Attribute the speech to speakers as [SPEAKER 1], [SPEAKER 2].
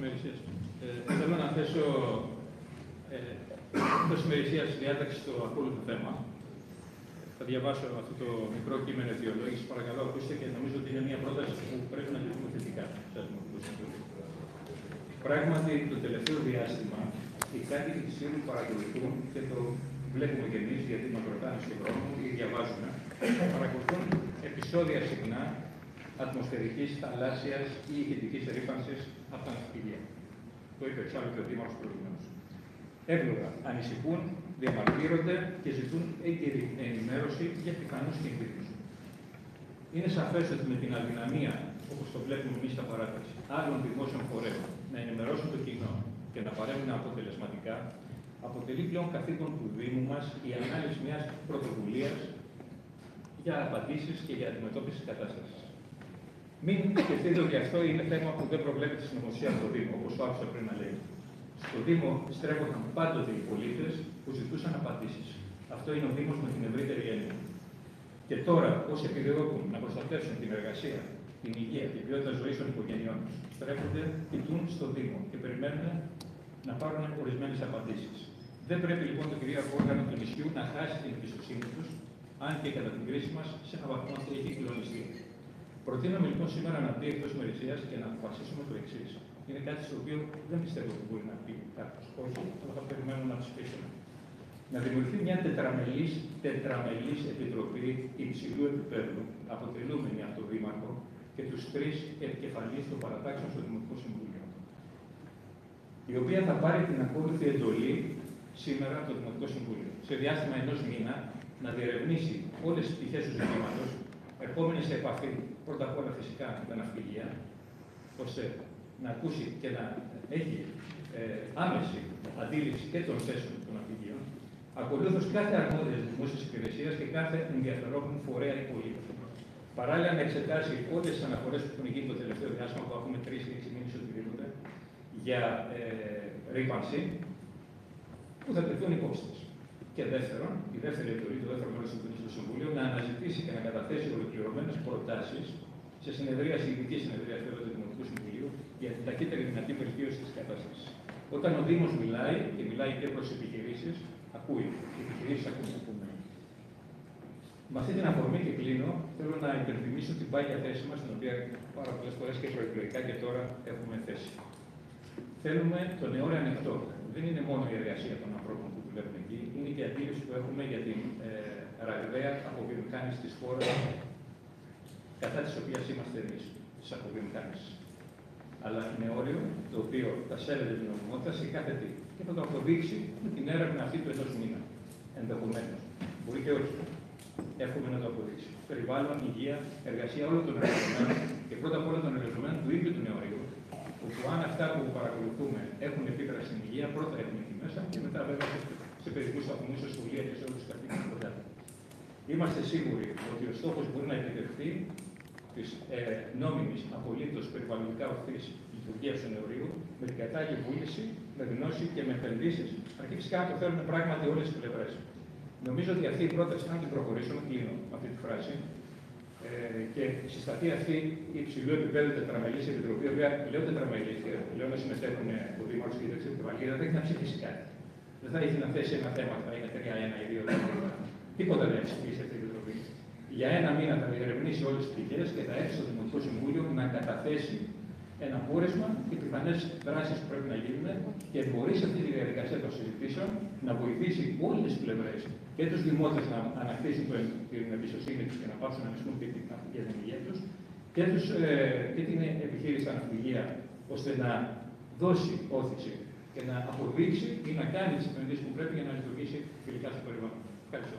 [SPEAKER 1] ημερησίας. Θέλω να θέσω εκτός ημερησίας διάταξη στο ακόλουθο θέμα. Θα διαβάσω αυτό το μικρό κείμενο αιτιολόγηση. Παρακαλώ, ακούστε, και νομίζω ότι είναι μια πρόταση που πρέπει να λυθούμε θετικά. Πράγματι, το τελευταίο διάστημα, οι κάτοικοι της Σύριου παρακολουθούν, και το βλέπουμε κι εμείς, γιατί μας ρωτάνε στον δρόμο ή διαβάζουμε, παρακολουθούν επεισόδια συχνά ατμοσφαιρικής, θαλάσσιας ή ηχητικής ρύπανσης από τα ναυπηγεία. Το είπε εξάλλου και ο Δήμαρχος προηγουμένως. Εύλογα ανησυχούν, διαμαρτύρονται και ζητούν έγκαιρη ενημέρωση για πιθανούς κινδύνους. Είναι σαφές ότι με την αδυναμία, όπως το βλέπουμε εμείς στα παράταση, άλλων δημόσιων φορέων να ενημερώσουν το κοινό και να παρέμβουν αποτελεσματικά, αποτελεί πλέον καθήκον του Δήμου μας η ανάλυση μιας πρωτοβουλίας για απαντήσεις και για αντιμετώπιση της κατάστασης. Μην σκεφτείτε ότι αυτό είναι θέμα που δεν προβλέπεται στην νομοθεσία από το Δήμο, όπως το άκουσα πριν να λέει. Στο Δήμο στρέφονταν πάντοτε οι πολίτες που ζητούσαν απαντήσεις. Αυτό είναι ο Δήμος με την ευρύτερη έννοια. Και τώρα, όσοι επιδιώκουν να προστατεύσουν την εργασία, την υγεία και την ποιότητα ζωής των οικογενειών τους, στρέφονται, κοιτούν στο Δήμο και περιμένουν να πάρουν ορισμένες απαντήσεις. Δεν πρέπει λοιπόν το κυρίαρχο όργανο του νησιού να χάσει την εμπιστοσύνη τους, αν και κατά την κρίση μας σε έναν βαθμό αυτή έχει κλονιστεί. Προτείναμε λοιπόν σήμερα να μπει εκτός ημερησίας και να αποφασίσουμε το εξής. Είναι κάτι στο οποίο δεν πιστεύω ότι μπορεί να πει κάποιος. Όχι, αλλά θα περιμένουμε να ψηφίσουμε. Να δημιουργηθεί μια τετραμελής επιτροπή υψηλού επίπεδου, αποτελούμενη από τον Δήμαρχο και τους 3 επικεφαλείς των παρατάξεων στο Δημοτικό Συμβούλιο, η οποία θα πάρει την ακόλουθη εντολή σήμερα από το Δημοτικό Συμβούλιο. Σε διάστημα 1 μήνα να διερευνήσει όλες τις πτυχές του ζητήματος, ερχόμενοι σε επαφή πρώτα απ' όλα φυσικά με τα ναυπηγεία, ώστε να ακούσει και να έχει άμεση αντίληψη και των θέσεων των ναυπηγείων, ακολούθως κάθε αρμόδια της δημόσιας υπηρεσίας και κάθε ενδιαφερόμενο φορέα ή πολίτη. Παράλληλα, να εξετάσει όλες τις αναφορές που έχουν γίνει το τελευταίο διάστημα, που έχουμε 3 ή 6 μήνες οτιδήποτε, για ρύπανση, που θα τεθούν υπόψη της. Και δεύτερον, η δεύτερη εντολή, το δεύτερο μέρος του Συμβουλίου, να αναζητήσει και να καταθέσει ολοκληρωμένες προτάσεις σε ειδική συνεδρία του Δημοτικού Συμβουλίου για την ταχύτερη δυνατή βελτίωση της κατάστασης. Όταν ο Δήμος μιλάει, και μιλάει και προς επιχειρήσεις, ακούει. Οι επιχειρήσεις ακούν που πούμε. Με αυτή την αφορμή και κλείνω, θέλω να υπενθυμίσω την πάγια θέση μας, την οποία πάρα πολλές φορές και προεκλογικά και τώρα έχουμε θέσει. Θέλουμε τον αιώλιο ανοιχτό. Δεν είναι μόνο η εργασία των ανθρώπων που δουλεύουν εκεί, είναι και η αντίληψη που έχουμε για την ραγδαία αποβιομηχάνηση της χώρας, κατά της οποίας είμαστε εμείς, της αποβιομηχάνησης. Αλλά είναι όριο το οποίο θα σέβεται την νομιμότητα σε κάθε τι. Και θα το αποδείξει με την έρευνα αυτή του 1 μήνα. Ενδεχομένως. Μπορεί και όχι. Εύχομαι να το αποδείξει. Περιβάλλον, υγεία, εργασία όλων των εργαζομένων και πρώτα απ' όλα των εργαζομένων του ίδιου του νεορίου. Όπου αν αυτά που παρακολουθούμε έχουν επίδραση στην υγεία, πρώτα έχουμε εκεί μέσα και μετά βέβαια σε παιδικούς σταθμούς, σε σχολεία και σε όλους τους καθήκοντες κοντά. Είμαστε σίγουροι ότι ο στόχος μπορεί να επιτευχθεί της νόμιμης, απολύτως περιβαλλοντικά ορθής λειτουργίας του νεορίου, με την κατάλληλη βούληση, με γνώση και με επενδύσεις, αρκεί φυσικά να το θέλουν πράγματι όλες τις πλευρές. Νομίζω ότι αυτή η πρόταση, αν την προχωρήσουμε, κλείνω αυτή τη φράση, και συσταθεί αυτή η υψηλού επίπεδου τετραμελής επιτροπή, η οποία λέω τετραμελής, λέω να συμμετέχουν ο Δήμαρχος και η Δεξιοπτικαλίδα, δεν έχει να ψηφίσει κάτι. Δεν θα έχει να θέσει ένα θέμα, θα είναι 3-1 ή 2. Τίποτα δεν έχει ψηφίσει αυτή η επιτροπή. Για 1 μήνα θα διερευνήσει όλες τις πτυχές και θα έρθει στο Δημοτικό Συμβούλιο να καταθέσει ένα πόρισμα και πιθανές δράσεις που πρέπει να γίνουν και μπορεί σε αυτή τη διαδικασία των συζητήσεων να βοηθήσει όλες τις πλευρές και τους δημότες να ανακτήσουν την εμπιστοσύνη τους και να πάψουν να μισθούν για την υγεία τους και την επιχείρηση στα ναυπηγεία, ώστε να δώσει όθηση και να αποδείξει ή να κάνει τις επενδύσεις που πρέπει για να λειτουργήσει φιλικά στο περιβάλλον. Ευχαριστώ.